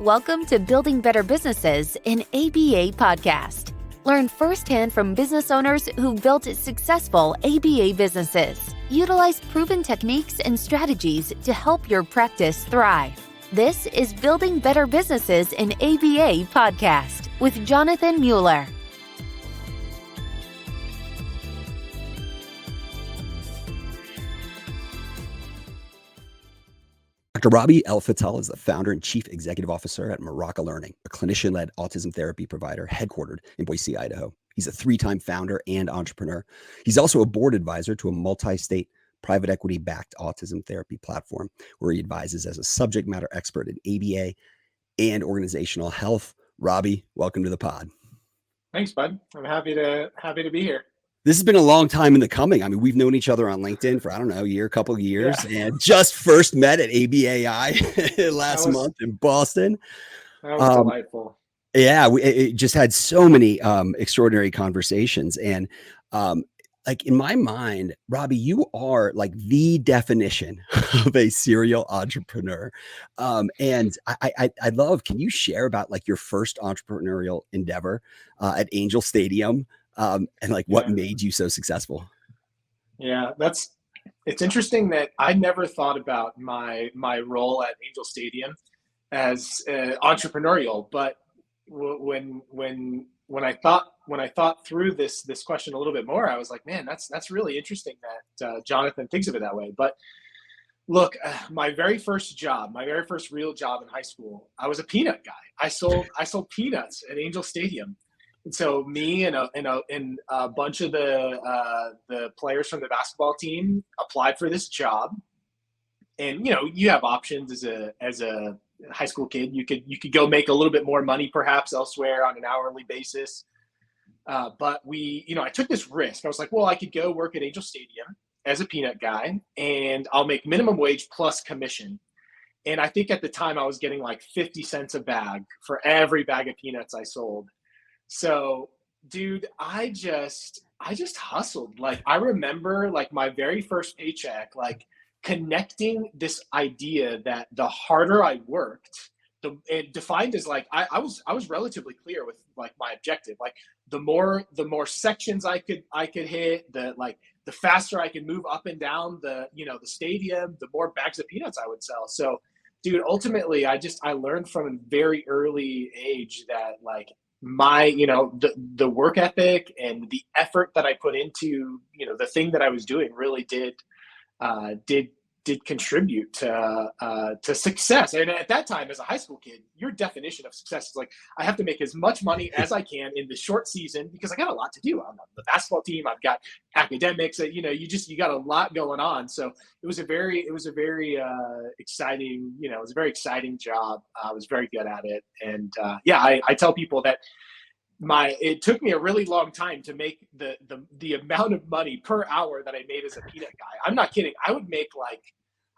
Welcome to Building Better Businesses, an ABA podcast. Learn firsthand from business owners who built successful ABA businesses. Utilize proven techniques and strategies to help your practice thrive. This is Building Better Businesses, an ABA podcast with Jonathan Mueller. Dr. Robbie El-Fattal is the founder and chief executive officer at Maraca Learning, a clinician-led autism therapy provider headquartered in Boise, Idaho. He's a three-time founder and entrepreneur. He's also a board advisor to a multi-state private equity-backed autism therapy platform where he advises as a subject matter expert in ABA and organizational health. Robbie, welcome to the pod. Thanks, bud. I'm happy to be here. This has been a long time in the coming. I mean, we've known each other on LinkedIn for, a couple of years, and just first met at ABAI last month in Boston. That was delightful. Yeah, we just had so many extraordinary conversations. And like in my mind, Robbie, you are like the definition of a serial entrepreneur. And I love, can you share about like your first entrepreneurial endeavor at Angel Stadium? And like what made you so successful? Yeah, it's interesting that I never thought about my role at Angel Stadium as entrepreneurial, but when I thought through this question a little bit more, I was like, man, that's really interesting that Jonathan thinks of it that way. But look, my very first real job in high school, I was a peanut guy. I sold peanuts at Angel Stadium. And so me and a bunch of the players from the basketball team applied for this job. And you have options as a high school kid. You could go make a little bit more money perhaps elsewhere on an hourly basis. But I took this risk. I was like, well, I could go work at Angel Stadium as a peanut guy and I'll make minimum wage plus commission. And I think at the time I was getting like 50 cents a bag for every bag of peanuts I sold. So, dude, I just hustled. Like, I remember like my very first paycheck, like connecting this idea that the harder I worked, it defined as like, I was relatively clear with like my objective. Like the more sections I could hit, the faster I could move up and down the stadium, the more bags of peanuts I would sell. So, dude, ultimately I learned from a very early age that like, my the work ethic and the effort that I put into the thing that I was doing really did contribute to success. And at that time as a high school kid, your definition of success is like, I have to make as much money as I can in the short season because I got a lot to do. I'm on the basketball team, I've got academics, you got a lot going on. So it was a very exciting, it was a very exciting job. I was very good at it. And I tell people that it took me a really long time to make the amount of money per hour that I made as a peanut guy. I'm not kidding. I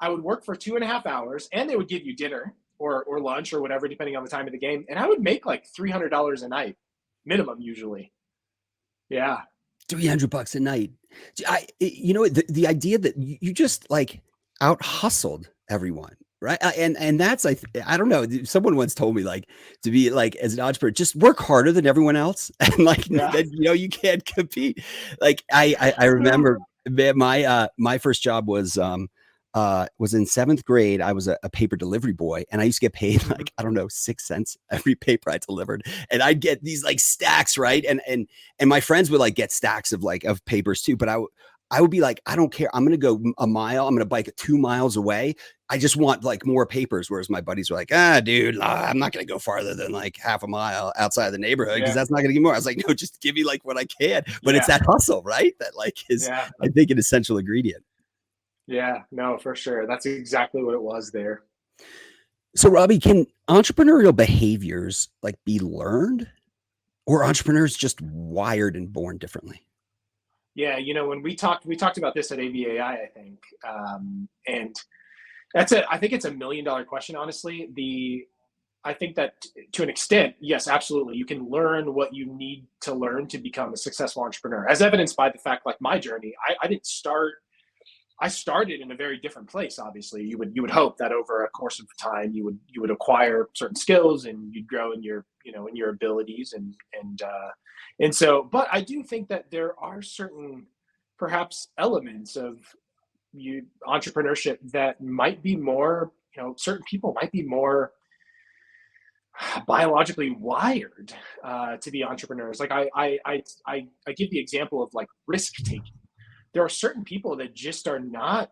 would work for 2.5 hours and they would give you dinner or lunch or whatever, depending on the time of the game. And I would make like $300 a night minimum usually. Yeah. $300 a night. The idea that you just like out hustled everyone. Right. And that's, I don't know. Someone once told me like to be like, as an entrepreneur, just work harder than everyone else. And like, then, you can't compete. Like I remember my first job was in seventh grade. I was a paper delivery boy and I used to get paid like, 6 cents every paper I delivered. And I'd get these like stacks. Right. And my friends would like get stacks of papers too. But I would be like, I don't care. I'm going to go a mile. I'm going to bike it 2 miles away. I just want like more papers. Whereas my buddies were like, dude, I'm not going to go farther than like half a mile outside of the neighborhood because that's not going to give more. I was like, no, just give me like what I can. But it's that hustle, right? That like is, I think, an essential ingredient. Yeah, no, for sure. That's exactly what it was there. So Robbie, can entrepreneurial behaviors like be learned or entrepreneurs just wired and born differently? Yeah, when we talked about this at ABAI, I think, and I think it's $1 million question, honestly. I think that to an extent, yes, absolutely. You can learn what you need to learn to become a successful entrepreneur, as evidenced by the fact, like my journey, I didn't start I started in a very different place. Obviously, you would hope that over a course of time you would acquire certain skills and you'd grow in your in your abilities and so. But I do think that there are certain perhaps elements of entrepreneurship that might be more, certain people might be more biologically wired to be entrepreneurs. Like I give the example of like risk taking. There are certain people that just are not,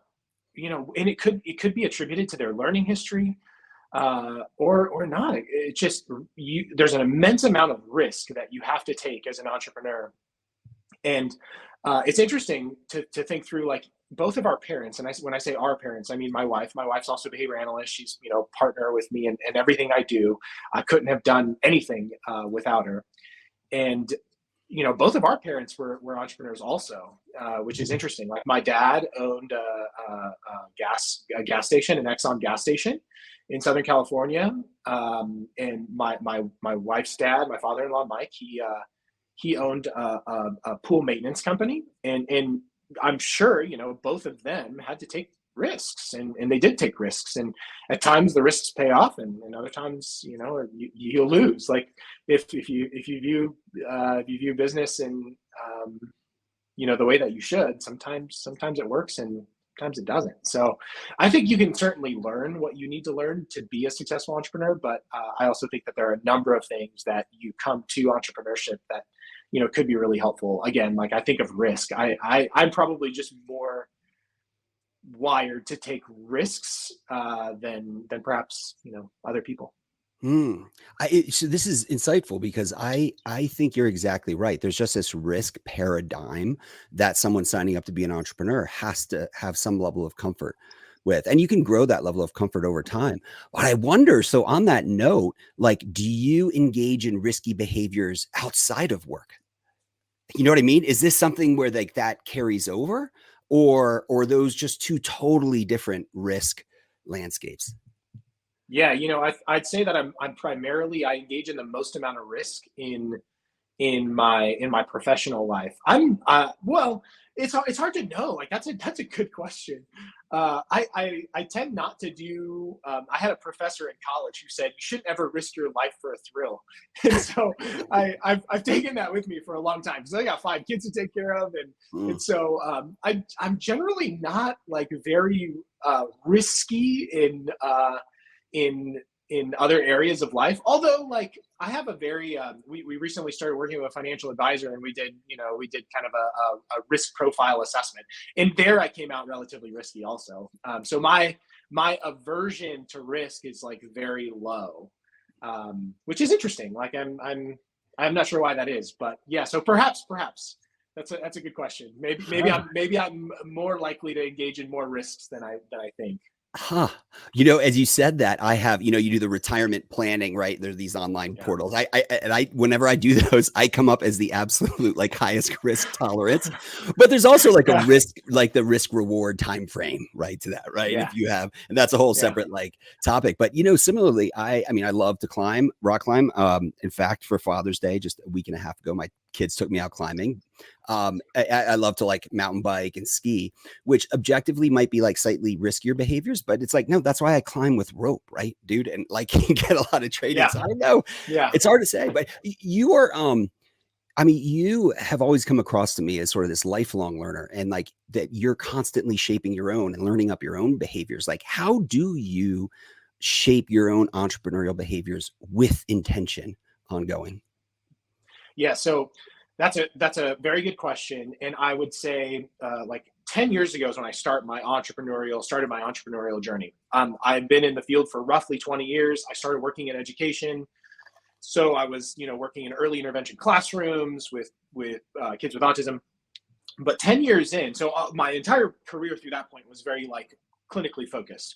and it could be attributed to their learning history, or not. It just there's an immense amount of risk that you have to take as an entrepreneur, and it's interesting to think through, like, both of our parents, and when I say our parents, I mean my wife. My wife's also a behavior analyst. She's partner with me and everything I do. I couldn't have done anything without her, and both of our parents were entrepreneurs also, which is interesting. Like my dad owned a gas station, an Exxon gas station in Southern California. And my wife's dad, my father-in-law, Mike, he owned a pool maintenance company. And I'm sure, both of them had to take risks, and they did take risks, and at times the risks pay off, and other times you'll lose. Like if you view business in the way that you should, sometimes it works and sometimes it doesn't. So I think you can certainly learn what you need to learn to be a successful entrepreneur, but I also think that there are a number of things that you come to entrepreneurship that could be really helpful. Again, like I think of risk. I'm probably just more wired to take risks than perhaps other people. So this is insightful because I think you're exactly right. There's just this risk paradigm that someone signing up to be an entrepreneur has to have some level of comfort with, and you can grow that level of comfort over time. But I wonder, so on that note, like, do you engage in risky behaviors outside of work? You know what I mean? Is this something where like that carries over, or those just two totally different risk landscapes? Yeah, I'd say that I'm primarily, I engage in the most amount of risk in my professional life. Well, it's hard to know. Like that's a good question. I tend not to do. I had a professor in college who said you shouldn't ever risk your life for a thrill, and so I've taken that with me for a long time because I got 5 kids to take care of, and so I'm generally not like very risky in other areas of life. Although, like, I have a very we recently started working with a financial advisor, and we did kind of a risk profile assessment, and there I came out relatively risky also. So my aversion to risk is like very low, which is interesting. Like I'm not sure why that is, but yeah. So perhaps that's a good question. Maybe I'm more likely to engage in more risks than I think. Huh. As you said that, I have, you do the retirement planning, right? There's these online portals. I whenever I do those, I come up as the absolute like highest risk tolerance, but there's also like a risk, like the risk reward time frame, right? To that, right? Yeah. If you have, and that's a whole separate like topic, but similarly, I mean, I love to rock climb. In fact, for Father's Day, just a week and a half ago, my kids took me out climbing. I love to like mountain bike and ski, which objectively might be like slightly riskier behaviors, but it's like, no, that's why I climb with rope, right, dude? And like you get a lot of training. Yeah. So I know it's hard to say, but you are, I mean, you have always come across to me as sort of this lifelong learner, and like that you're constantly shaping your own and learning up your own behaviors. Like, how do you shape your own entrepreneurial behaviors with intention ongoing? Yeah. So that's a very good question. And I would say like 10 years ago is when I started my entrepreneurial journey. I've been in the field for roughly 20 years. I started working in education. So I was, working in early intervention classrooms with kids with autism. But 10 years in, so my entire career through that point was very like clinically focused.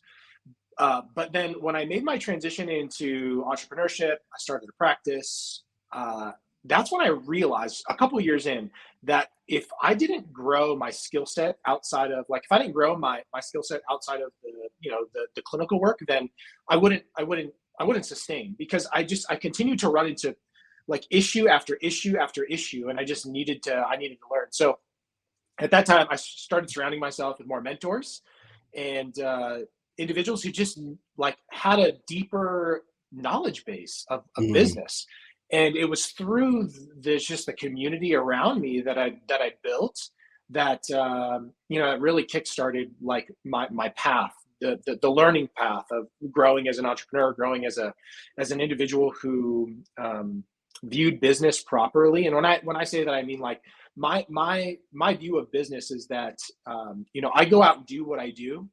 But then when I made my transition into entrepreneurship, I started to practice. That's when I realized a couple of years in that if I didn't grow my skill set outside of if I didn't grow my skill set outside of the clinical work, then I wouldn't sustain, because I continued to run into like issue after issue after issue, and I needed to learn. So at that time, I started surrounding myself with more mentors and individuals who just like had a deeper knowledge base of Mm, business. And it was through this just the community around me that I built that it really kickstarted like my path, the learning path of growing as an entrepreneur, growing as an individual who viewed business properly. And when I say that, I mean like my view of business is that I go out and do what I do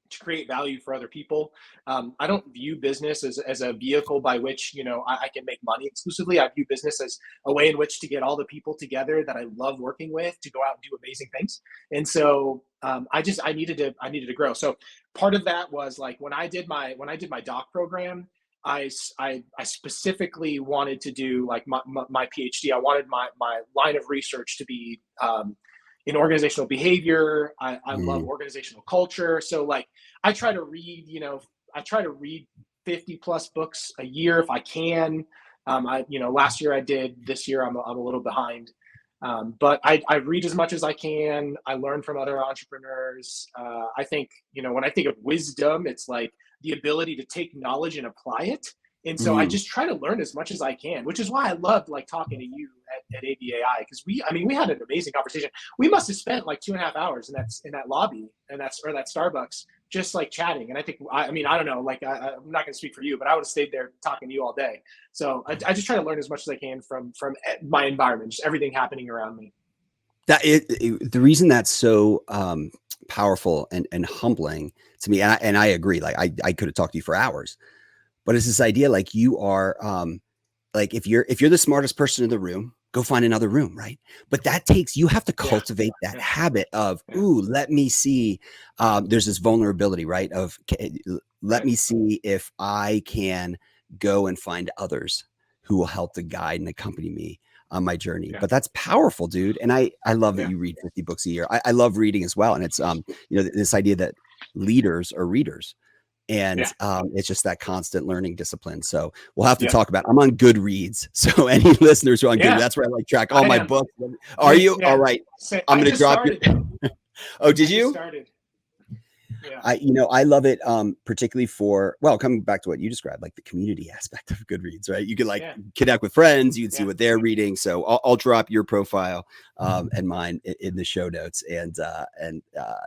to create value for other people. I don't view business as a vehicle by which I can make money exclusively. I view business as a way in which to get all the people together that I love working with to go out and do amazing things. And so I needed to grow. So part of that was like when I did my doc program. I specifically wanted to do like my PhD. I wanted my line of research to be in organizational behavior. I love mm, organizational culture. So like I try to read, I try to read 50 plus books a year if I can. Last year I did, this year I'm a little behind. But I read as much as I can. I learn from other entrepreneurs. I think, when I think of wisdom, it's like the ability to take knowledge and apply it. And so I mm. just try to learn as much as I can, which is why I loved like talking to you at ABAI, because we had an amazing conversation. We must have spent like 2.5 hours in that lobby and that Starbucks just like chatting. And I think, I don't know, like I'm not going to speak for you, but I would have stayed there talking to you all day. So I just try to learn as much as I can from my environment, just everything happening around me. The reason that's so powerful and humbling to me, and I agree, like I could have talked to you for hours, but it's this idea like you are like if you're the smartest person in the room, go find another room, right? But you have to Yeah. cultivate that Yeah. habit of, Yeah. ooh, let me see. There's this vulnerability, right? Of let Right. me see if I can go and find others who will help to guide and accompany me on my journey. Yeah. But that's powerful, dude. And I love that Yeah. you read 50 books a year. I love reading as well. And it's this idea that leaders are readers. And Yeah. it's just that constant learning discipline. So we'll have to Yeah. talk about. I'm on Goodreads, so any listeners who are on Goodreads, Yeah. that's where I like track all I my am. books. Are you all Yeah. right? So I'm I going to just drop you. started though. Oh, did I just you? started. Yeah. I love it, particularly for, well, coming back to what you described, like the community aspect of Goodreads, right? You can like Yeah. connect with friends, you can see Yeah. what they're reading. So I'll drop your profile and mine in the show notes, and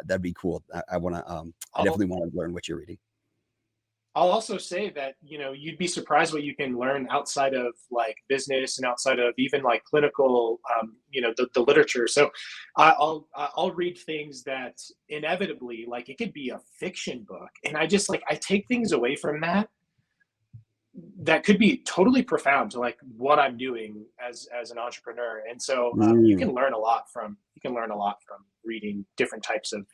that'd be cool. I want to, I I'll definitely want to learn what you're reading. I'll also say that, you'd be surprised what you can learn outside of like business and outside of even like clinical, the literature. So I'll read things that inevitably, like it could be a fiction book. And I take things away from that could be totally profound to like what I'm doing as an entrepreneur. And so you Mm. can learn a lot from reading different types of,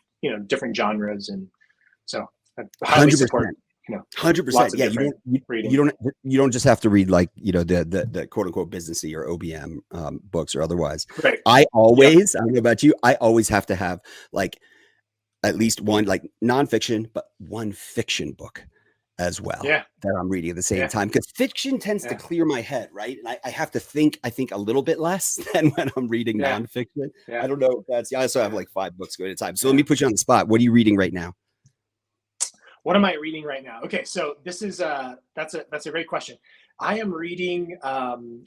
different genres. And so I highly support, 100%. lots 100%. of Yeah, different reading. you don't just have to read like the quote unquote businessy or OBM books or otherwise. Right. I Yep. don't know about you, I always have to have like at least one like nonfiction, but one fiction book as well Yeah. that I'm reading at the same Yeah. time, because fiction tends to Yeah. clear my head, right? And I have to think, I think a little bit less than when I'm reading Yeah. nonfiction. I Yeah. don't know if that's, I also have Yeah. like 5 books going at a time. So let Yeah. me put you on the spot. What are you reading right now? What am I reading right now? Okay, so this is that's a great question. I am reading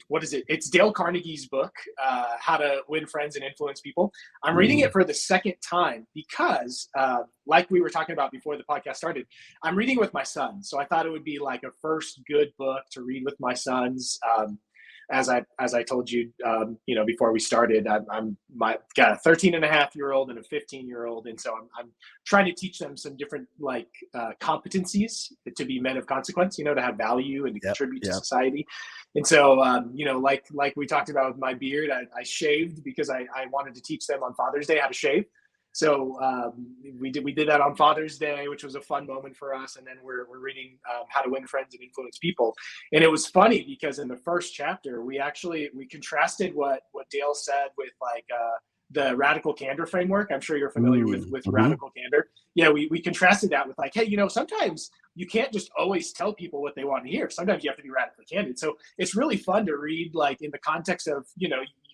what is it? It's Dale Carnegie's book, How to Win Friends and Influence People. I'm reading Mm. it for the second time because, like we were talking about before the podcast started, I'm reading with my son. So I thought it would be like a first good book to read with my sons. As I told you, before we started, I'm got a 13-and-a-half-year-old and a 15-year-old, and so I'm trying to teach them some different like competencies to be men of consequence, to have value and to Yep. contribute to Yep. society. And so, like we talked about with my beard, I shaved because I wanted to teach them on Father's Day how to shave. So we did that on Father's Day, which was a fun moment for us. And then we're reading How to Win Friends and Influence People. And it was funny because in the first chapter, we contrasted what Dale said with like the radical candor framework. I'm sure you're familiar with Mhm. radical candor. Yeah, we contrasted that with like, hey, sometimes you can't just always tell people what they want to hear. Sometimes you have to be radically candid. So it's really fun to read like in the context of,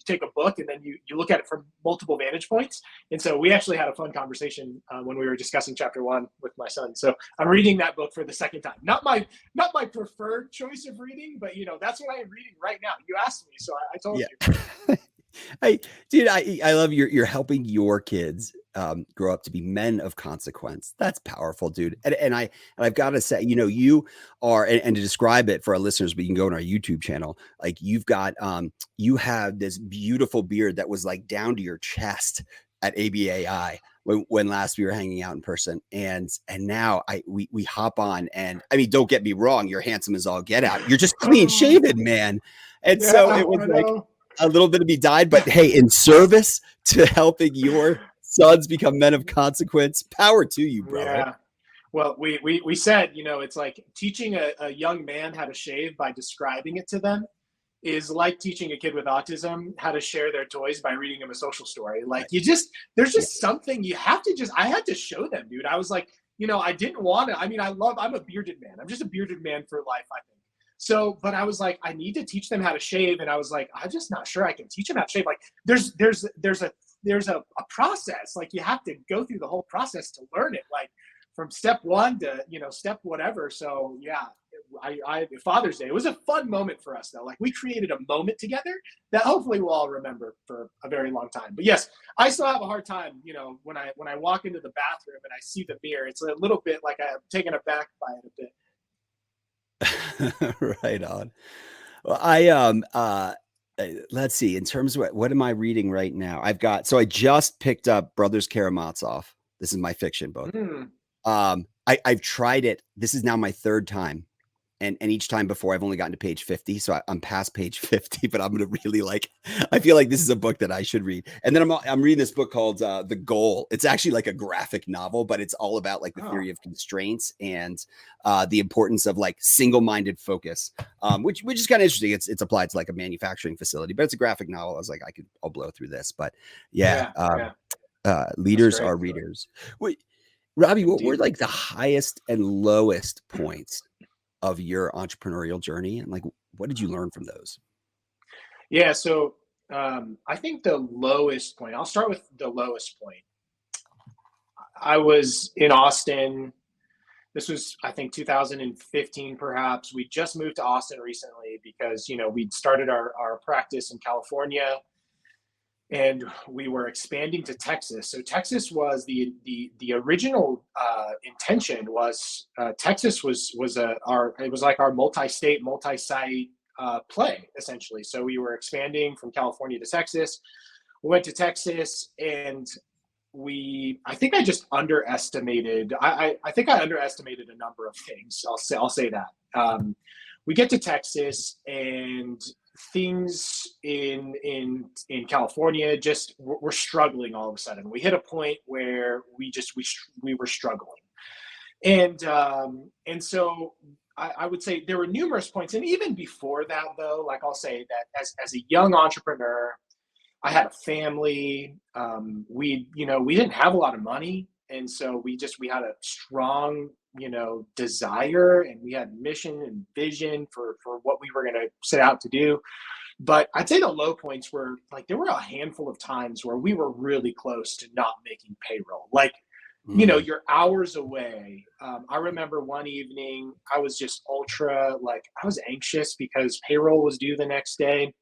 take a book and then you look at it from multiple vantage points. And so we actually had a fun conversation when we were discussing chapter 1 with my son. So I'm reading that book for the second time. Not my preferred choice of reading, but that's what I am reading right now. You asked me, so I told you. I love you're helping your kids grow up to be men of consequence. That's powerful, dude. And I've got to say, you are, and to describe it for our listeners, we can go on our YouTube channel. Like you've got, you have this beautiful beard that was like down to your chest at ABAI when last we were hanging out in person. And now we hop on, and I mean, don't get me wrong, you're handsome as all get out. You're just clean shaven, man. And so it was like a little bit of me died, but hey, in service to helping your sons become men of consequence, power to you, brother. Yeah. Well, we said, it's like teaching a young man how to shave by describing it to them is like teaching a kid with autism how to share their toys by reading them a social story. Like there's just something I had to show them, dude. I was like, I didn't want to, I'm a bearded man. I'm just a bearded man for life, I think. So, but I was like, I need to teach them how to shave. And I was like, I'm just not sure I can teach them how to shave. Like there's a process. Like you have to go through the whole process to learn it, like from step 1 to, step whatever. So yeah, I Father's Day, it was a fun moment for us though. Like we created a moment together that hopefully we'll all remember for a very long time. But yes, I still have a hard time, when I walk into the bathroom and I see the mirror, it's a little bit like I'm taken aback by it a bit. Right on. Well, let's see, in terms of what am I reading right now? I just picked up Brothers Karamazov. This is my fiction book. I've tried it. This is now my 3rd time. And each time before I've only gotten to page 50. So I'm past page 50, but I'm going to really I feel like this is a book that I should read. And then I'm reading this book called The Goal. It's actually like a graphic novel, but it's all about like the theory of constraints and the importance of like single-minded focus, which is kind of interesting. It's applied to like a manufacturing facility, but it's a graphic novel. I was like, I'll blow through this, but leaders are readers. Wait, Robbie, what were like the highest and lowest points of your entrepreneurial journey, and like what did you learn from those? Yeah, so I think the lowest point, I'll start with the lowest point. I was in Austin. This was, I think, 2015 perhaps. We just moved to Austin recently because we'd started our practice in California and we were expanding to Texas. So Texas was the original intention was Texas was like our multi-state, multi-site play essentially. So we were expanding from California to Texas. We went to Texas and I think I just underestimated. I think I underestimated a number of things. I'll say that. We get to Texas and things in California just we're struggling all of a sudden. We hit a point where we were struggling, and so I would say there were numerous points, and even before that though, like I'll say that as a young entrepreneur, I had a family. We didn't have a lot of money, and so we had a strong desire, and we had mission and vision for what we were going to set out to do. But I'd say the low points were like there were a handful of times where we were really close to not making payroll. Like, you're hours away. I remember one evening I was just I was anxious because payroll was due the next day.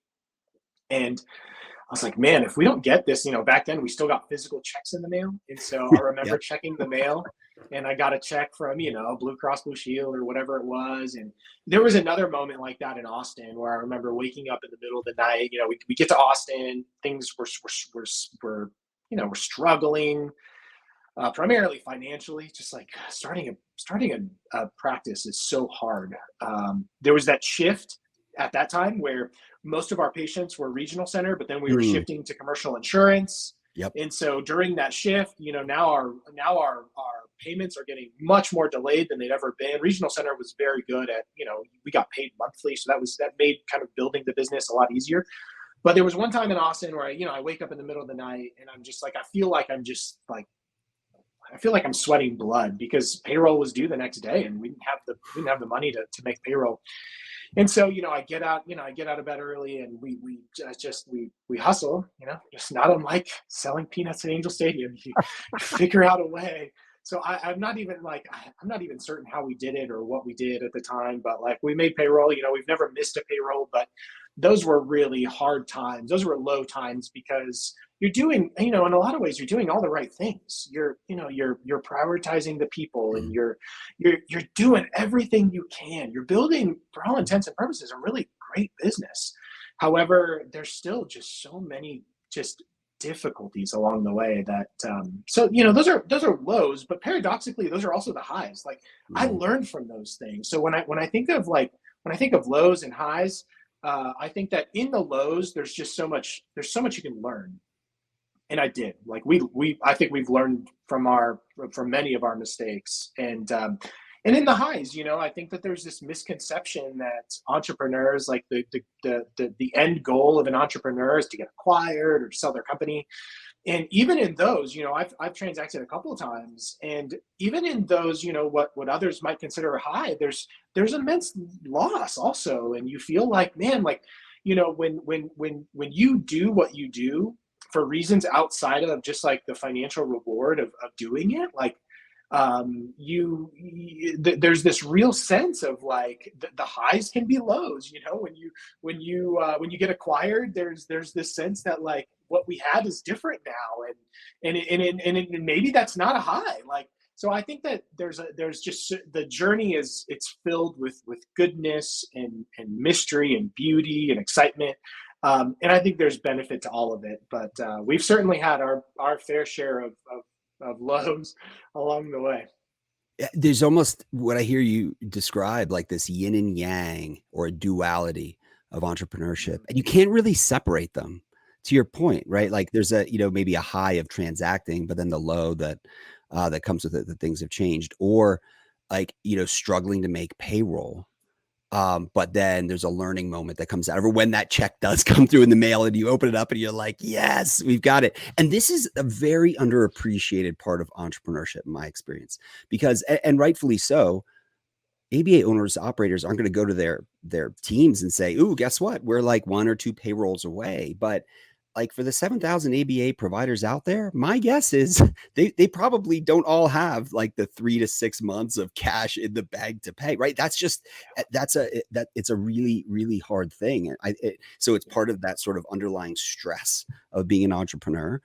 And I was like, man, if we don't get this, back then we still got physical checks in the mail. And so I remember checking the mail and I got a check from, Blue Cross Blue Shield or whatever it was. And there was another moment like that in Austin where I remember waking up in the middle of the night. We get to Austin, things were struggling, primarily financially. Just like starting a practice is so hard. There was that shift at that time where most of our patients were regional center, but then we were shifting to commercial insurance. Yep. And so during that shift, now our payments are getting much more delayed than they'd ever been. Regional center was very good at, we got paid monthly. So that made kind of building the business a lot easier. But there was one time in Austin where I wake up in the middle of the night and I'm just like, I feel like I'm sweating blood because payroll was due the next day and we didn't have the money to make payroll. And so, I get out, I get out of bed early, and we hustle, just not unlike selling peanuts at Angel Stadium. You figure out a way. So I'm not even I'm not even certain how we did it or what we did at the time, but like we made payroll. We've never missed a payroll, but those were really hard times. Those were low times because you're doing, in a lot of ways, you're doing all the right things. You're prioritizing the people, and Mm. you're doing everything you can. You're building, for all intents and purposes, a really great business. However, there's still just so many just difficulties along the way that those are lows, but paradoxically those are also the highs. Like I Mm. learned from those things. So when I think of lows and highs, I think that in the lows there's so much you can learn. And I did. Like I think we've learned from many of our mistakes. And in the highs, I think that there's this misconception that entrepreneurs, like the end goal of an entrepreneur is to get acquired or to sell their company. And even in those, I've transacted a couple of times, and even in those, what others might consider a high, there's immense loss also. And you feel like, man, like, when you do what you do for reasons outside of just like the financial reward of doing it, like there's this real sense of like the highs can be lows. When you get acquired, there's this sense that like what we had is different now, and maybe that's not a high. Like, so I think that there's just the journey it's filled with goodness and mystery and beauty and excitement. And I think there's benefit to all of it, but we've certainly had our fair share of lows along the way. There's almost what I hear you describe like this yin and yang or a duality of entrepreneurship, and you can't really separate them, to your point, right? Like there's maybe a high of transacting, but then the low that comes with it, that things have changed, or like, struggling to make payroll. But then there's a learning moment that comes out of it when that check does come through in the mail and you open it up and you're like, yes, we've got it. And this is a very underappreciated part of entrepreneurship in my experience, because, and rightfully so, ABA owners, operators aren't going to go to their teams and say, ooh, guess what? We're like 1 or 2 payrolls away. But like for the 7,000 ABA providers out there, my guess is they probably don't all have like the 3 to 6 months of cash in the bag to pay, right? It's a really, really hard thing. So it's part of that sort of underlying stress of being an entrepreneur.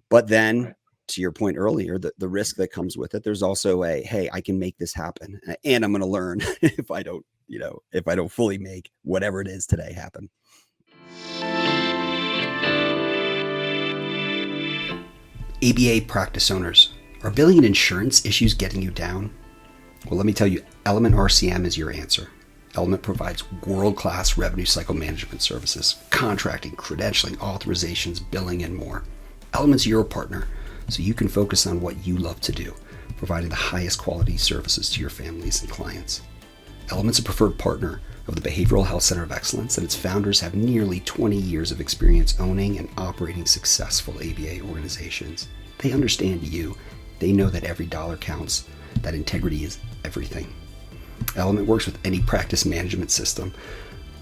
But then to your point earlier, the risk that comes with it, there's also hey, I can make this happen. And I'm going to learn if I don't fully make whatever it is today happen. ABA practice owners, are billing and insurance issues getting you down? Well, let me tell you, Element RCM is your answer. Element provides world-class revenue cycle management services, contracting, credentialing, authorizations, billing, and more. Element's your partner, so you can focus on what you love to do, providing the highest quality services to your families and clients. Element's a preferred partner of the Behavioral Health Center of Excellence, and its founders have nearly 20 years of experience owning and operating successful ABA organizations. They understand you. They know that every dollar counts, that integrity is everything. Element works with any practice management system,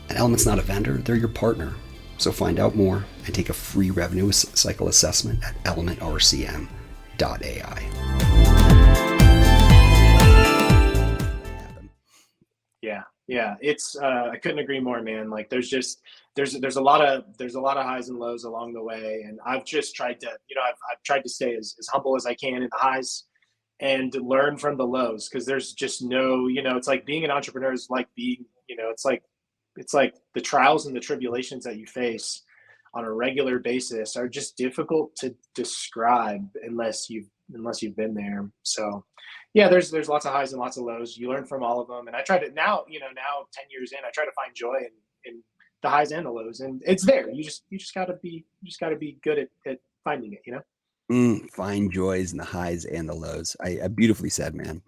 and Element's not a vendor, they're your partner. So find out more and take a free revenue cycle assessment at elementrcm.ai. Yeah. It's I couldn't agree more, man. Like there's a lot of highs and lows along the way, and I've just tried to I've tried to stay as humble as I can in the highs and learn from the lows, because there's just no, it's like being an entrepreneur is like being, it's like the trials and the tribulations that you face on a regular basis are just difficult to describe unless you've been there. So yeah, there's lots of highs and lots of lows. You learn from all of them. And I try to now 10 years in, I try to find joy in the highs and the lows. And it's there. You just gotta be good at finding it, Find joys in the highs and the lows. I beautifully said, man.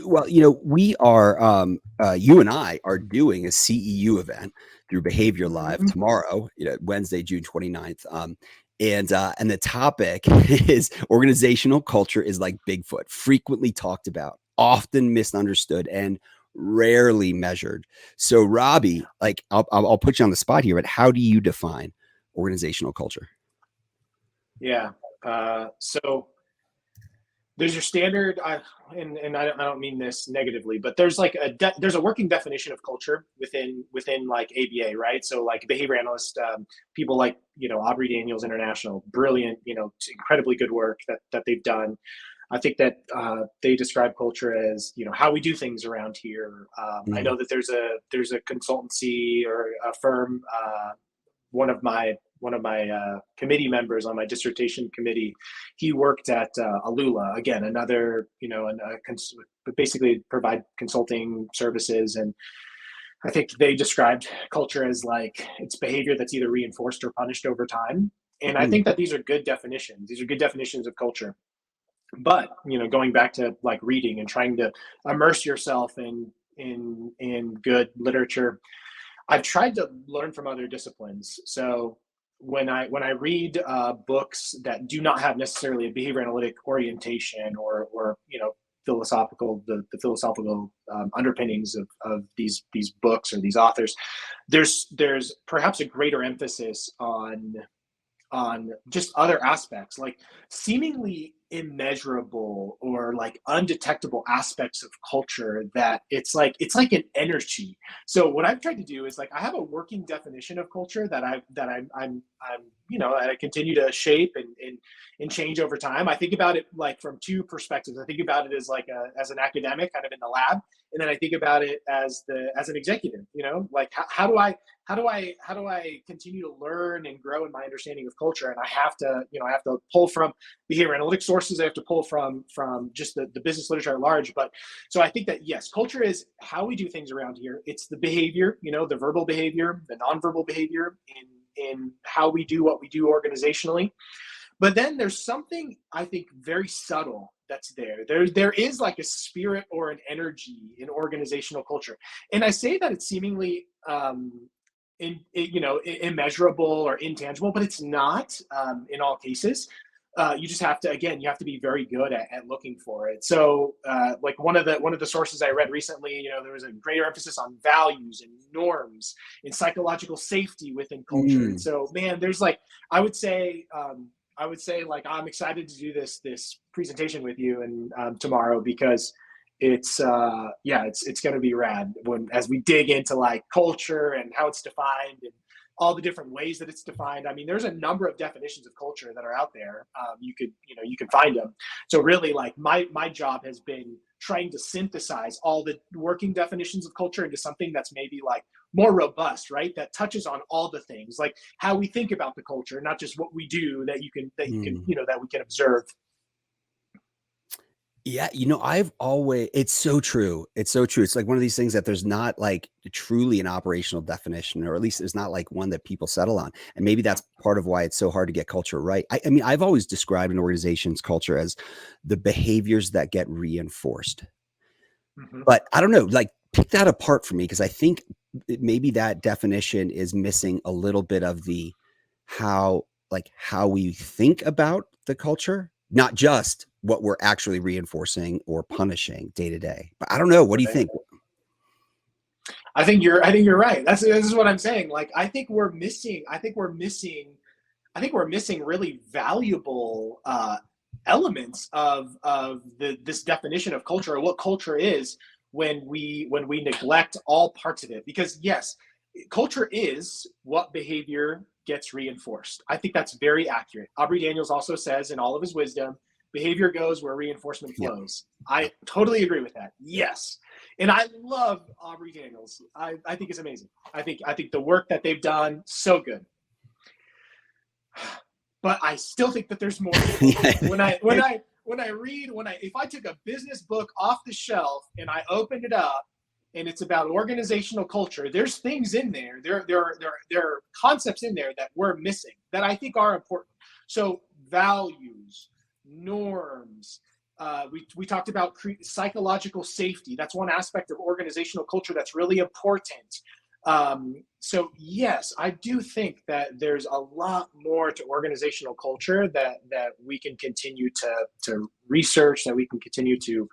Well, we are, you and I are doing a CEU event through Behavior Live tomorrow, Wednesday, June 29th. And the topic is organizational culture is like Bigfoot, frequently talked about, often misunderstood, and rarely measured. So Robbie, like I'll put you on the spot here, but how do you define organizational culture? Yeah. So there's your standard, and I don't mean this negatively, but there's like there's a working definition of culture within like ABA, right? So like behavior analyst, people like, Aubrey Daniels International, brilliant, incredibly good work that they've done. I think that they describe culture as, how we do things around here. I know that there's a consultancy or a firm, one of my committee members on my dissertation committee, he worked at Alula, again, another, basically provide consulting services. And I think they described culture as like, it's behavior that's either reinforced or punished over time. And I think that these are good definitions. These are good definitions of culture. But, going back to like reading and trying to immerse yourself in good literature, I've tried to learn from other disciplines. So when I read books that do not have necessarily a behavior analytic orientation or philosophical the philosophical underpinnings of these books or these authors, there's perhaps a greater emphasis on just other aspects, like seemingly immeasurable or like undetectable aspects of culture, that it's like an energy. So what I've tried to do is, like, I have a working definition of culture that I'm I continue to shape and change over time. I think about it like from two perspectives. I think about it as like as an academic kind of in the lab, and then I think about it as an executive, like how do I continue to learn and grow in my understanding of culture? And I have to pull from behavior analytics sources. I have to pull from just the business literature at large. But so I think that, yes, culture is how we do things around here. It's the behavior, the verbal behavior, the nonverbal behavior in how we do what we do organizationally. But then there's something, I think, very subtle that's there. There is like a spirit or an energy in organizational culture. And I say that it's seemingly immeasurable or intangible, but it's not in all cases. You just have to be very good at looking for it. So like one of the sources I read recently, there was a greater emphasis on values and norms and psychological safety within culture. And so, man, there's like, I would say like, I'm excited to do this presentation with you and tomorrow, because it's going to be rad as we dig into like culture and how it's defined and all the different ways that it's defined. I mean, there's a number of definitions of culture that are out there. You can find them. So really, like, my job has been trying to synthesize all the working definitions of culture into something that's maybe like more robust, right? That touches on all the things, like how we think about the culture, not just what we do, that we can observe. Yeah, it's so true. It's so true. It's like one of these things that there's not like truly an operational definition, or at least there's not like one that people settle on. And maybe that's part of why it's so hard to get culture right. I mean, I've always described an organization's culture as the behaviors that get reinforced. But I don't know, like, pick that apart for me, because I think maybe that definition is missing a little bit of the how we think about the culture, not just what we're actually reinforcing or punishing day to day. But I don't know. What do you think? I think you're right. This is what I'm saying. Like, I think we're missing really valuable elements of this definition of culture, or what culture is, when we neglect all parts of it. Because yes, culture is what behavior gets reinforced. I think that's very accurate. Aubrey Daniels also says in all of his wisdom, behavior goes where reinforcement flows. Yep. I totally agree with that. Yes. And I love Aubrey Daniels. I think it's amazing. I think the work that they've done, so good. But I still think that there's more. If I took a business book off the shelf and I opened it up and it's about organizational culture, there's things in there. There are concepts in there that we're missing that I think are important. So values, norms. We talked about psychological safety. That's one aspect of organizational culture that's really important. So yes, I do think that there's a lot more to organizational culture that we can continue to research, that we can continue to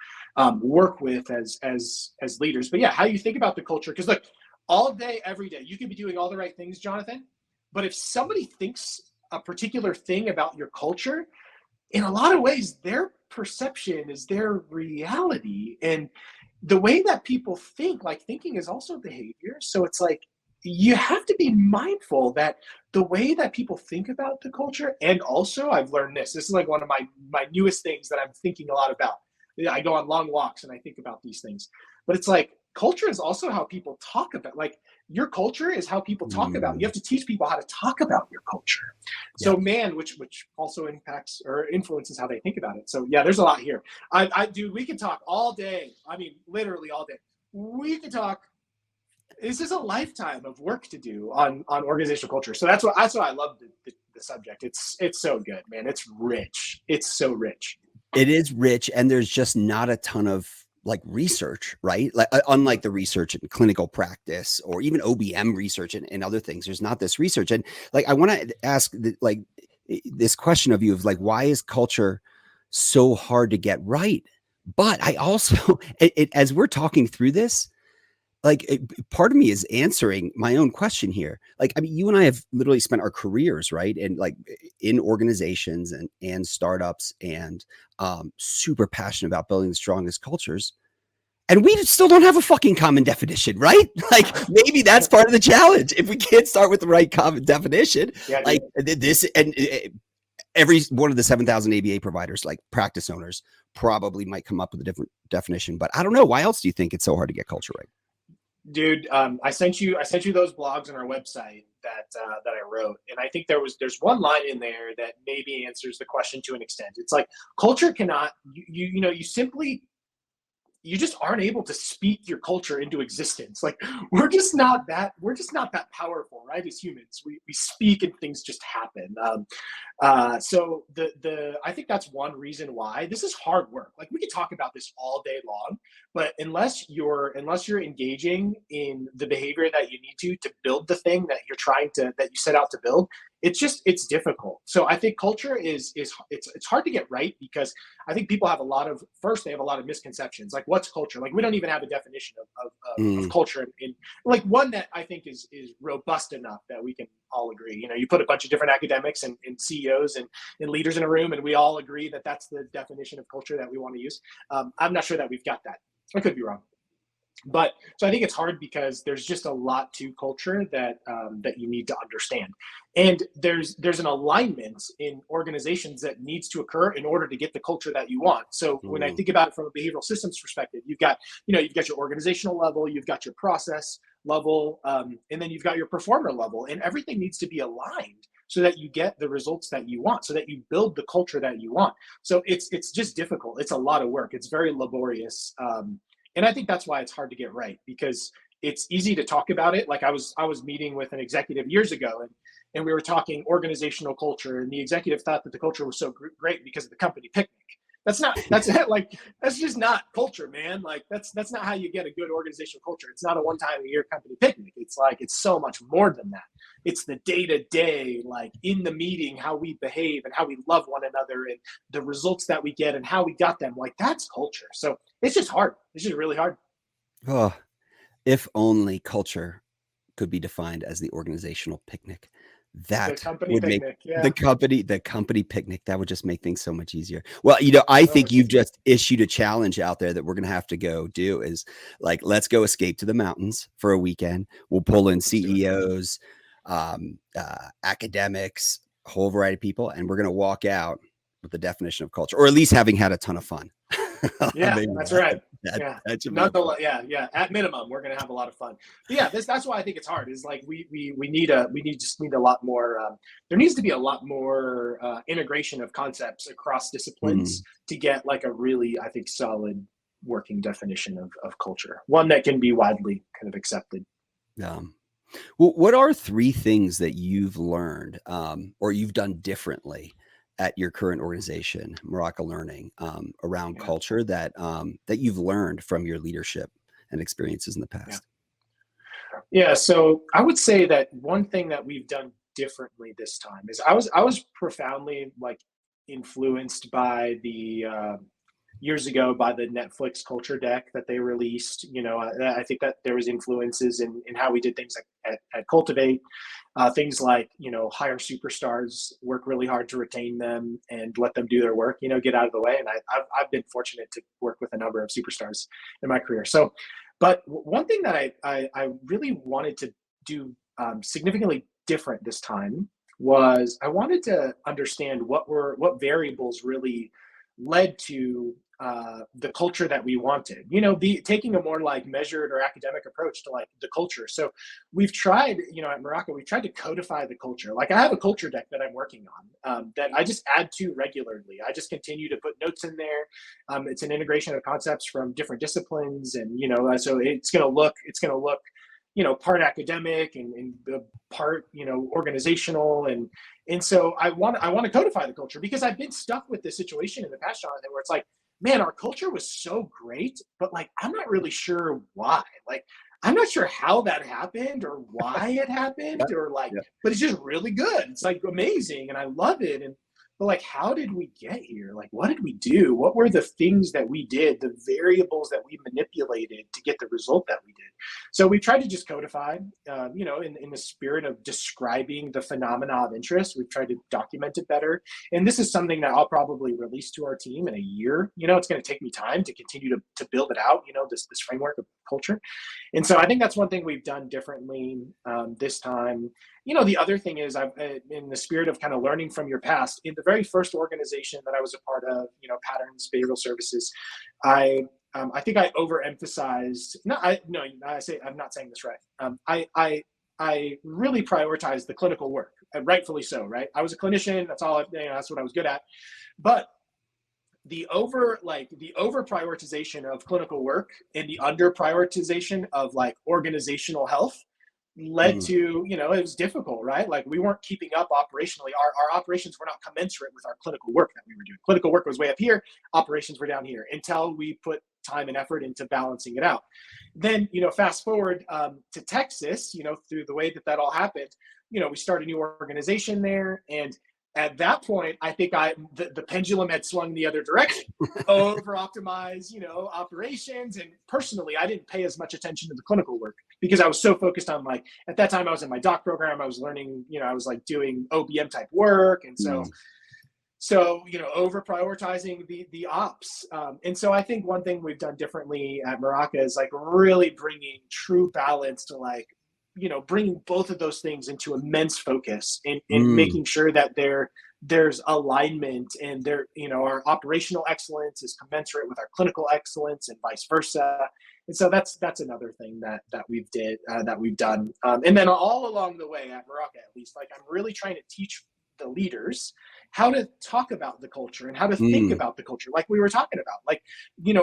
work with as leaders. But yeah, how you think about the culture, because look, all day, every day, you could be doing all the right things, Jonathan, but if somebody thinks a particular thing about your culture, in a lot of ways, their perception is their reality. And the way that people think, like thinking is also behavior. So it's like, you have to be mindful that the way that people think about the culture, and also I've learned this is like one of my newest things that I'm thinking a lot about. I go on long walks and I think about these things, but it's like culture is also how people talk about, like your culture is how people talk about. You have to teach people how to talk about your culture. So which also impacts or influences how they think about it. So yeah, there's a lot here. Dude, we can talk all day. I mean, literally all day. We can talk. This is a lifetime of work to do on organizational culture. So that's why I love the subject. It's so good, man. It's rich. It's so rich. It is rich, and there's just not a ton of like research, right? Like unlike the research in clinical practice or even OBM research and other things, there's not this research. And like I want to ask like this question of you of like, why is culture so hard to get right? But I also, as we're talking through this, like part of me is answering my own question here. Like, I mean, you and I have literally spent our careers, right? And like in organizations and startups and super passionate about building the strongest cultures. And we still don't have a fucking common definition, right? Like maybe that's part of the challenge. If we can't start with the right common definition, like this, and every one of the 7,000 ABA providers, like practice owners, probably might come up with a different definition. But I don't know. Why else do you think it's so hard to get culture right? Dude, I sent you those blogs on our website that I wrote, and I think there's one line in there that maybe answers the question to an extent. It's like culture cannot you just aren't able to speak your culture into existence. Like we're just not that powerful, right? As humans, we speak and things just happen. So I think that's one reason why this is hard work. Like we could talk about this all day long, but unless you're engaging in the behavior that you need to build the thing that you set out to build, it's difficult. So I think culture is it's hard to get right because I think people have a lot of misconceptions. Like what's culture? Like we don't even have a definition of culture in like one that I think is robust enough that we can all agree. You know, you put a bunch of different academics and CEOs and leaders in a room and we all agree that that's the definition of culture that we want to use. I'm not sure that we've got that. I could be wrong. But so I think it's hard because there's just a lot to culture that you need to understand, and there's an alignment in organizations that needs to occur in order to get the culture that you want. So when I think about it from a behavioral systems perspective, you've got your organizational level, you've got your process level, and then you've got your performer level, and everything needs to be aligned so that you get the results that you want, so that you build the culture that you want. So it's just difficult. It's a lot of work. It's very laborious. And I think that's why it's hard to get right, because it's easy to talk about it. Like I was meeting with an executive years ago and we were talking organizational culture, and the executive thought that the culture was so great because of the company picnic. That's just not culture, man. Like that's not how you get a good organizational culture. It's not a one time a year company picnic. It's so much more than that. It's the day-to-day, like in the meeting, how we behave and how we love one another and the results that we get and how we got them. Like that's culture. So it's just hard. It's just really hard. Oh, if only culture could be defined as the organizational picnic. That would make the company picnic. That would just make things so much easier. Well, I think you've just issued a challenge out there that we're going to have to go do is like, let's go escape to the mountains for a weekend. We'll pull in CEOs, academics, a whole variety of people, and we're going to walk out with the definition of culture, or at least having had a ton of fun. Yeah, that's right. At minimum, we're gonna have a lot of fun. But yeah, that's why I think it's hard. Is like we need a lot more. There needs to be a lot more integration of concepts across disciplines to get like a really, I think, solid working definition of culture. One that can be widely kind of accepted. Well, what are 3 things that you've learned or you've done differently at your current organization, Morocco Learning, around culture that you've learned from your leadership and experiences in the past? Yeah. So I would say that one thing that we've done differently this time is I was profoundly like influenced by the years ago by the Netflix culture deck that they released. I think that there was influences in how we did things like at Cultivate. Things like, hire superstars, work really hard to retain them and let them do their work, get out of the way. And I've been fortunate to work with a number of superstars in my career. So, but one thing that I really wanted to do significantly different this time was I wanted to understand what variables really led to the culture that we wanted. Taking a more like measured or academic approach to like the culture. So we've tried, at Morocco, we've tried to codify the culture. Like I have a culture deck that I'm working on that I just add to regularly. I just continue to put notes in there. It's an integration of concepts from different disciplines, and so it's going to look part academic and part organizational, and so I want to codify the culture, because I've been stuck with this situation in the past, Jonathan, where it's like, man, our culture was so great, but like I'm not really sure why. Like I'm not sure how that happened or why it happened, or like, but it's just really good. It's like amazing, and I love it. But like, how did we get here? Like, what did we do? What were the things that we did, the variables that we manipulated to get the result that we did? So we tried to just codify, in the spirit of describing the phenomena of interest. We've tried to document it better. And this is something that I'll probably release to our team in a year. It's going to take me time to continue to build it out, this framework of culture. And so I think that's one thing we've done differently this time. The other thing is, I've in the spirit of kind of learning from your past, in the very first organization that I was a part of, Patterns Behavioral Services, I think I overemphasized. I'm not saying this right. I really prioritized the clinical work, rightfully so. Right, I was a clinician. That's all. That's what I was good at. But the over prioritization of clinical work and the under prioritization of like organizational health led to, it was difficult, right? Like we weren't keeping up operationally. Our operations were not commensurate with our clinical work that we were doing. Clinical work was way up here, operations were down here, until we put time and effort into balancing it out. Then, fast forward to Texas, through the way that all happened, we started a new organization there. And at that point, I think the pendulum had swung the other direction, over optimize, operations. And personally, I didn't pay as much attention to the clinical work, because I was so focused on, like, at that time I was in my doc program. I was learning, I was like doing OBM type work. And so, over prioritizing the ops. And so I think one thing we've done differently at Morocco is like really bringing true balance to, like, bringing both of those things into immense focus, and making sure that there's alignment, and our operational excellence is commensurate with our clinical excellence, and vice versa. And so that's another thing that we've done. And then all along the way at Morocco, at least, like I'm really trying to teach the leaders how to talk about the culture and how to think about the culture, like we were talking about, like,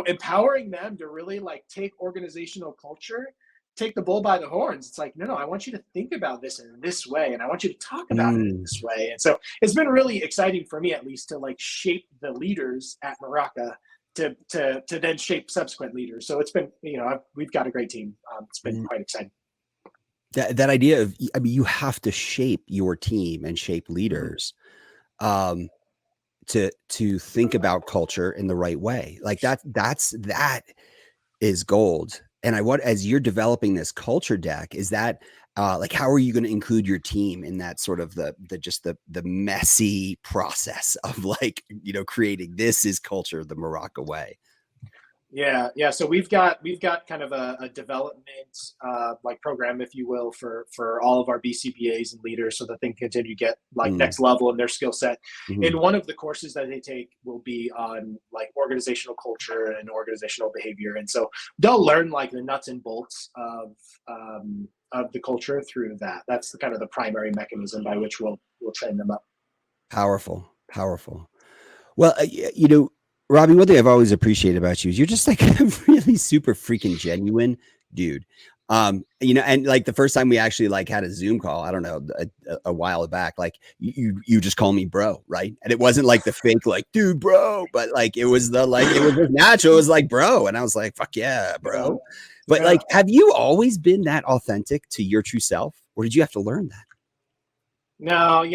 empowering them to really like take organizational culture, take the bull by the horns. It's like, no, I want you to think about this in this way, and I want you to talk about it in this way. And so it's been really exciting for me, at least, to like shape the leaders at Morocco to then shape subsequent leaders. So it's been, we've got a great team. It's been quite exciting. That idea of, you have to shape your team and shape leaders to think about culture in the right way. Like that is gold. And as you're developing this culture deck, is that like, how are you going to include your team in that sort of the messy process of like, creating this is culture the Morocco way? Yeah. So we've got kind of a development like program, if you will, for all of our BCBAs and leaders, so that they can continue to get like next level in their skill set. And one of the courses that they take will be on like organizational culture and organizational behavior. And so they'll learn like the nuts and bolts of the culture through that. That's the kind of the primary mechanism by which we'll train them up. Powerful. Well, Robbie, one thing I've always appreciated about you is you're just like a really super freaking genuine dude. And like the first time we actually like had a Zoom call, I don't know, a while back, like you just call me bro, right? And it wasn't like the fake, like, dude, bro, but like, it was it was just natural. It was like, bro. And I was like, fuck yeah, bro. But like, have you always been that authentic to your true self, or did you have to learn that? No,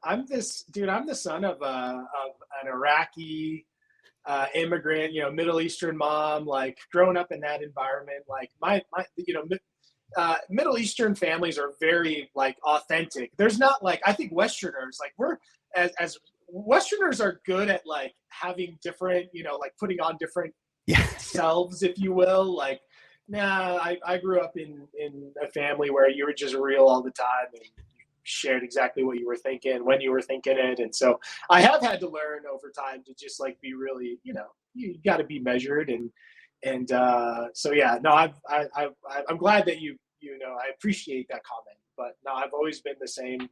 I'm this dude. I'm the son of an Iraqi immigrant, Middle Eastern mom, like growing up in that environment, like my Middle Eastern families are very like authentic. There's not like, I think Westerners, like we're as Westerners are good at like having different, like putting on different selves, if you will. Like, I grew up in a family where you were just real all the time and you shared exactly what you were thinking when you were thinking it. And so I have had to learn over time to just like be really, you got to be measured and so yeah, no, I'm glad that I appreciate that comment, but no, I've always been the same.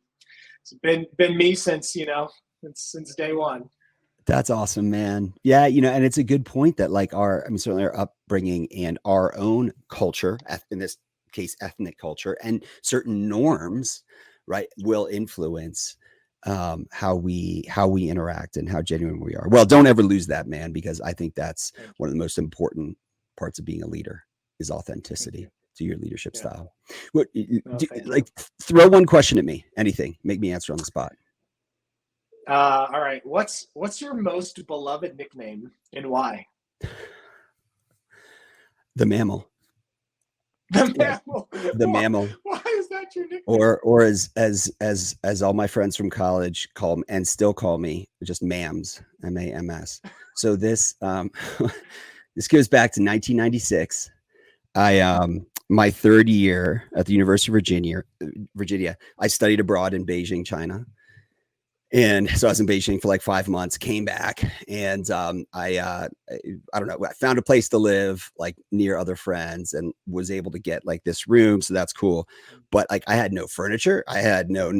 It's been me since since day one. That's awesome, man. Yeah, and it's a good point that like certainly our upbringing and our own culture, in this case, ethnic culture, and certain norms, right, will influence how we interact and how genuine we are. Well, don't ever lose that, man, because I think that's one of the most important parts of being a leader is authenticity to your leadership style. What, throw one question at me, anything, make me answer on the spot. All right. What's your most beloved nickname and why? The mammal. The mammal. The mammal. Why is that your nickname? Or as all my friends from college call me and still call me, just Mams, M-A-M-S. So this this goes back to 1996. My third year at the University of Virginia, I studied abroad in Beijing, China. And so I was in Beijing for like 5 months, came back, and I don't know, I found a place to live like near other friends and was able to get like this room. So that's cool. But like I had no furniture. I had no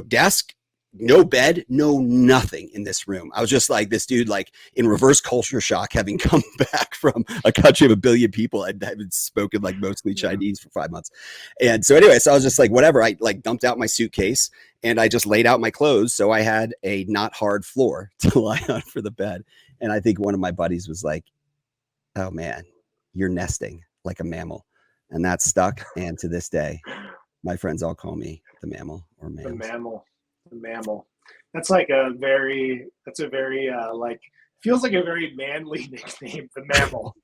desk, no bed, no nothing in this room. I was just like this dude, like in reverse culture shock, having come back from a country of 1 billion people. I'd spoken like mostly Chinese for 5 months. And so anyway, so I was just like, whatever. I like dumped out my suitcase and I just laid out my clothes. So I had a not hard floor to lie on for the bed. And I think one of my buddies was like, oh man, you're nesting like a mammal. And that stuck. And to this day, my friends all call me the mammal or Mams. The mammal. That's a very like, feels like a very manly nickname, the mammal.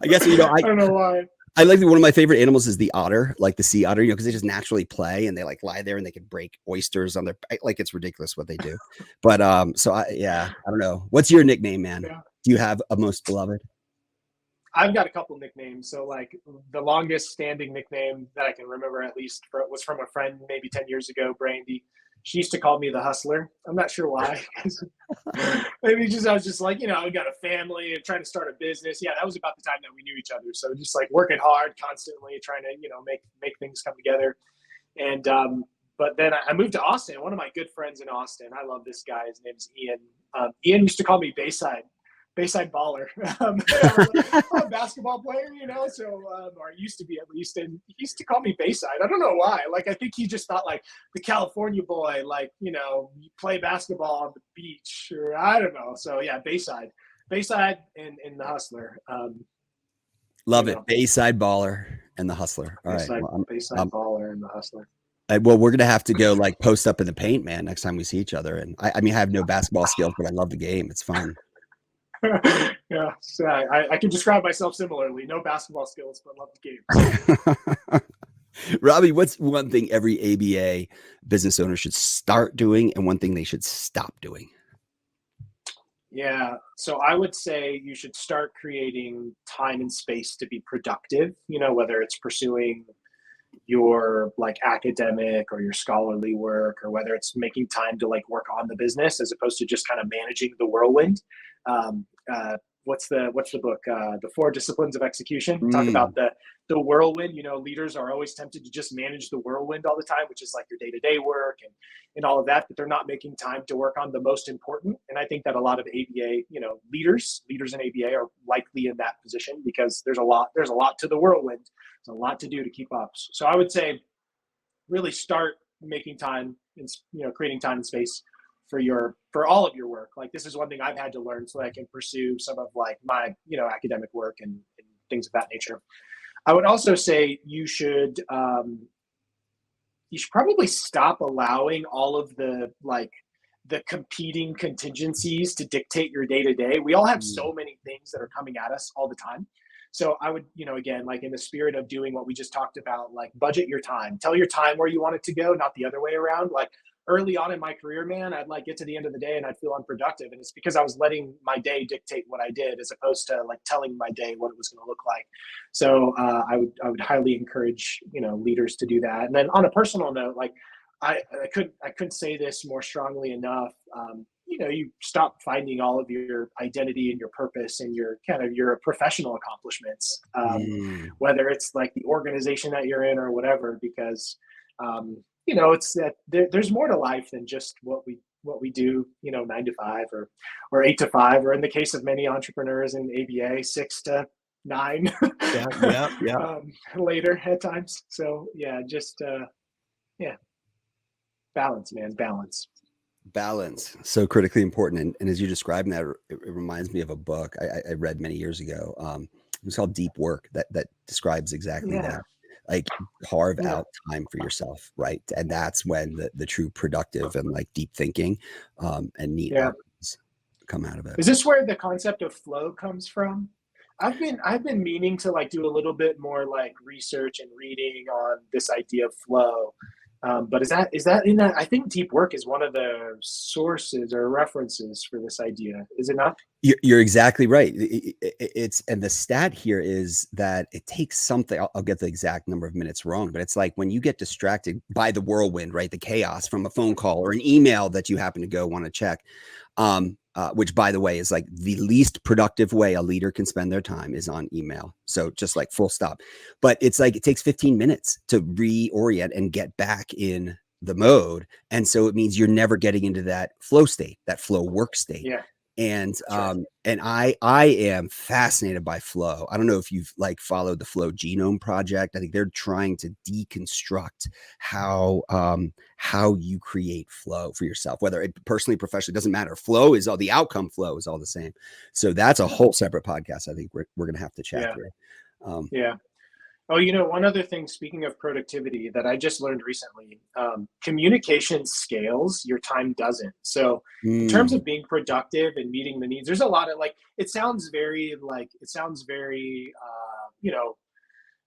I guess, I don't know why. I like one of my favorite animals is the otter, like the sea otter, because they just naturally play and they like lie there and they can break oysters on their, like, it's ridiculous what they do. But so I don't know. What's your nickname, man? Yeah. Do you have a most beloved? I've got a couple nicknames. So like the longest standing nickname that I can remember, at least, was from a friend maybe 10 years ago, Brandy. She used to call me the hustler. I'm not sure why. Maybe I was just like, I got a family and trying to start a business. Yeah, that was about the time that we knew each other. So just like working hard constantly, trying to, make things come together. And but then I moved to Austin. One of my good friends in Austin, I love this guy. His name's Ian. Ian used to call me Bayside baller. I'm a basketball player, so or used to be at least, and he used to call me Bayside. I don't know why. Like I think he just thought like the California boy, like you play basketball on the beach, or I don't know. So yeah, Bayside and the hustler. Love it, Bayside baller and the hustler. All right, Bayside baller and the hustler. Well, we're gonna have to go like post up in the paint, man, next time we see each other. And I mean, I have no basketball skills, but I love the game. It's fun. Yeah, so I can describe myself similarly. No basketball skills, but love the game. Robbie, what's one thing every ABA business owner should start doing and one thing they should stop doing? Yeah, so I would say you should start creating time and space to be productive, whether it's pursuing your like academic or your scholarly work, or whether it's making time to like work on the business as opposed to just kind of managing the whirlwind. What's the book? The 4 Disciplines of Execution. Talk about the whirlwind. Leaders are always tempted to just manage the whirlwind all the time, which is like your day-to-day work and all of that, but they're not making time to work on the most important. And I think that a lot of ABA, leaders in ABA are likely in that position because there's a lot to the whirlwind. There's a lot to do to keep up. So I would say really start making time and, creating time and space for all of your work. Like this is one thing I've had to learn so that I can pursue some of like my, academic work and things of that nature. I would also say you should probably stop allowing all of the like the competing contingencies to dictate your day to day. We all have so many things that are coming at us all the time. So I would, again, like in the spirit of doing what we just talked about, like budget your time, tell your time where you want it to go, not the other way around. Like early on in my career, man, I'd like get to the end of the day and I'd feel unproductive. And it's because I was letting my day dictate what I did, as opposed to like telling my day what it was going to look like. So I would highly encourage, leaders to do that. And then on a personal note, like I couldn't say this more strongly enough. You stop finding all of your identity and your purpose and your professional accomplishments, whether it's like the organization that you're in or whatever, because it's that there's more to life than just what we do, 9 to 5 or 8 to 5, or in the case of many entrepreneurs in ABA, 6 to 9 yeah. Later at times. So just balance, man, balance. So critically important. And as you described that, it reminds me of a book I read many years ago. It was called Deep Work, that describes exactly that. Like carve out time for yourself, right? And that's when the true productive and like deep thinking and neat outcomes come out of it. Is this where the concept of flow comes from? I've been meaning to like do a little bit more like research and reading on this idea of flow. But is that in that? I think Deep Work is one of the sources or references for this idea. Is it not? You're exactly right. And the stat here is that it takes something. I'll get the exact number of minutes wrong, but it's like when you get distracted by the whirlwind, right? The chaos from a phone call or an email that you happen to go want to check. Which, by the way, is like the least productive way a leader can spend their time is on email. So just like full stop. But it's like it takes 15 minutes to reorient and get back in the mode. And so it means you're never getting into that flow state, that flow work state. Yeah. And I am fascinated by flow. I don't know if you've like followed the Flow Genome Project. I think they're trying to deconstruct how you create flow for yourself, whether it personally, professionally, doesn't matter. Flow is all the outcome. Flow is all the same. So that's a whole separate podcast. I think we're going to have to chat through. Oh, one other thing, speaking of productivity, that I just learned recently, communication scales, your time doesn't. So in terms of being productive and meeting the needs, there's a lot of like, it sounds very,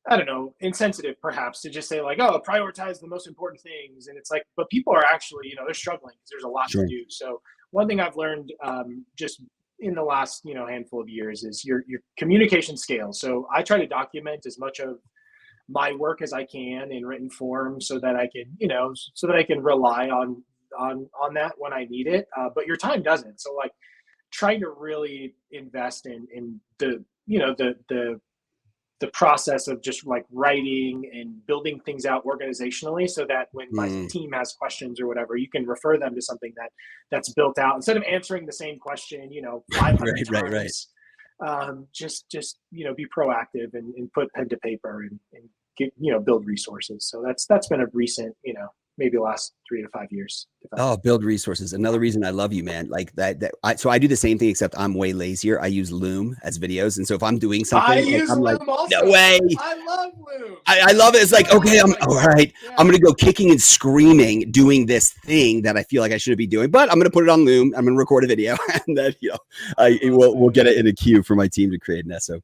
I don't know, insensitive perhaps to just say like, oh, prioritize the most important things. And it's like, but people are actually, they're struggling because there's a lot to do. So one thing I've learned just in the last handful of years is your communication scales. So I try to document as much of my work as I can in written form, so that I can rely on that when I need it. But your time doesn't. So like trying to really invest in the process of just like writing and building things out organizationally, so that when my team has questions or whatever, you can refer them to something that's built out instead of answering the same question, 500 times. Just be proactive and put pen to paper and get, build resources. So that's been a recent, maybe the last 3 to 5 years. Oh, build resources. Another reason I love you, man. Like so I do the same thing, except I'm way lazier. I use Loom as videos. And so if I'm doing something, I use Loom also. No way. I love Loom. I love it. It's like, okay, I'm all right. Yeah. I'm going to go kicking and screaming, doing this thing that I feel like I shouldn't be doing, but I'm going to put it on Loom. I'm going to record a video and then, we'll get it in a queue for my team to create an SOP.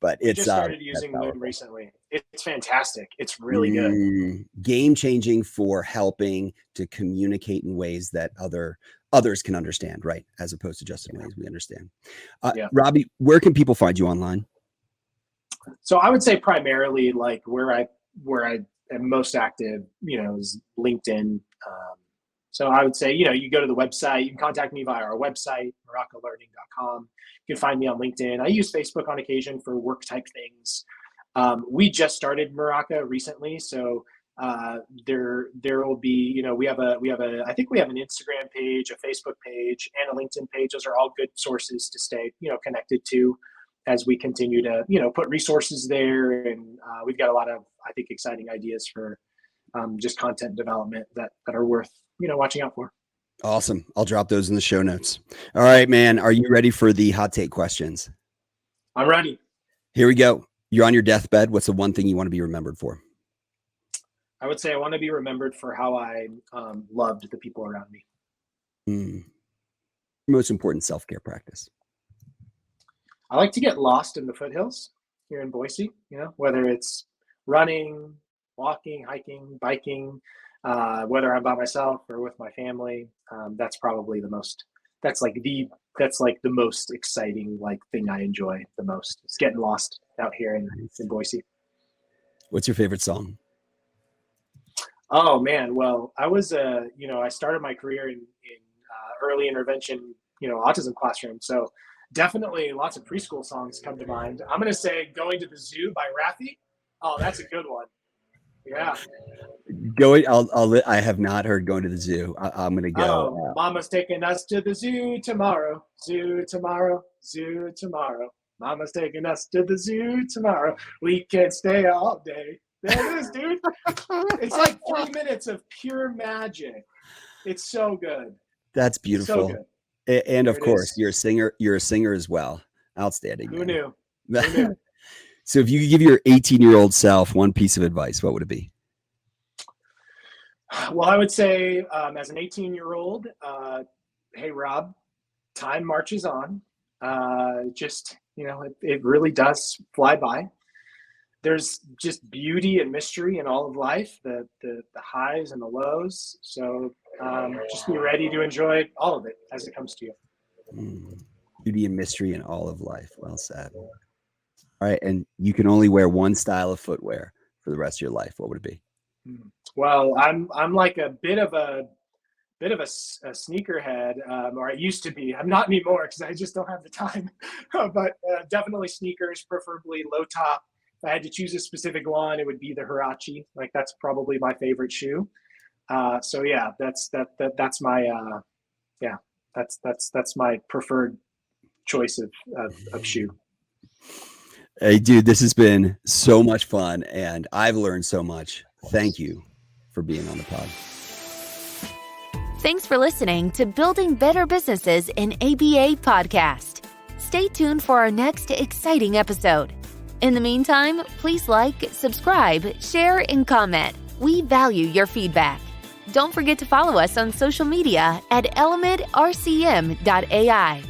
But it's just started using Loom recently. It's fantastic. It's really good. Game changing for helping to communicate in ways that others can understand, right? As opposed to just in ways we understand. Robbie, where can people find you online? So I would say primarily like where I am most active, is LinkedIn. So I would say, you go to the website, you can contact me via our website, moroccolearning.com. You can find me on LinkedIn. I use Facebook on occasion for work type things. We just started Morocco recently. So there will be, I think we have an Instagram page, a Facebook page, and a LinkedIn page. Those are all good sources to stay, connected to as we continue to, put resources there. And we've got a lot of, I think, exciting ideas for just content development that are worth, watching out for. Awesome. I'll drop those in the show notes. All right, man. Are you ready for the hot take questions? I'm ready. Here we go. You're on your deathbed. What's the one thing you want to be remembered for? I would say I want to be remembered for how I loved the people around me. Most important self-care practice? I like to get lost in the foothills here in Boise, whether it's running, walking, hiking, biking, whether I'm by myself or with my family. That's probably that's like the most exciting thing I enjoy the most. It's getting lost out here in Boise. What's your favorite song? Oh man, well, I started my career in early intervention, autism classroom. So definitely lots of preschool songs come to mind. I'm going to say Going to the Zoo by Raffi. Oh, that's a good one. Yeah. I have not heard Going to the Zoo. I'm going to go. Oh, Mama's taking us to the zoo tomorrow. Zoo tomorrow. Zoo tomorrow. Mama's taking us to the zoo tomorrow. We can stay all day. There it is, dude. It's like 3 minutes of pure magic. It's so good. That's beautiful. So good. And of course, you're a singer. You're a singer as well. Outstanding. Who knew? So if you could give your 18-year-old self one piece of advice, what would it be? Well, I would say as an 18-year-old, hey, Rob, time marches on. It really does fly by. There's just beauty and mystery in all of life, the highs and the lows. So just be ready to enjoy all of it as it comes to you. Beauty and mystery in all of life. Well said. All right. And you can only wear one style of footwear for the rest of your life. What would it be? Well, I'm like a bit of a sneakerhead, or I used to be. I'm not anymore because I just don't have the time. But definitely sneakers, preferably low top. If I had to choose a specific one, it would be the Huarache. That's probably my favorite shoe. So yeah, that's my that's my preferred choice of shoe. Hey, dude, this has been so much fun, and I've learned so much. Thank you for being on the pod. Thanks for listening to Building Better Businesses in ABA podcast. Stay tuned for our next exciting episode. In the meantime, please like, subscribe, share, and comment. We value your feedback. Don't forget to follow us on social media at elementrcm.ai.